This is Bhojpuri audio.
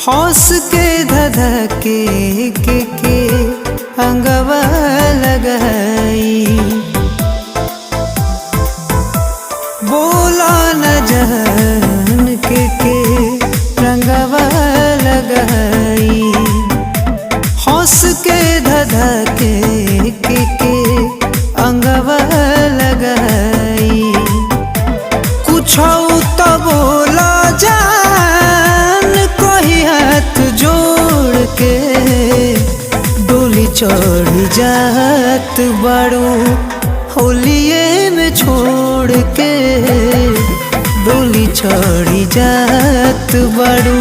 हौस के धधके के अंगवा लगाई। बोला न जान के रंगवा लगाई। हौस के धधके के अंगवा लगाई। कुछ तो बोला जान कोई हाथ जोड़ के। डोली चढ़ जात बाड़ू होलिये में छोड़ के। डोली चढ़ जात बाड़ू।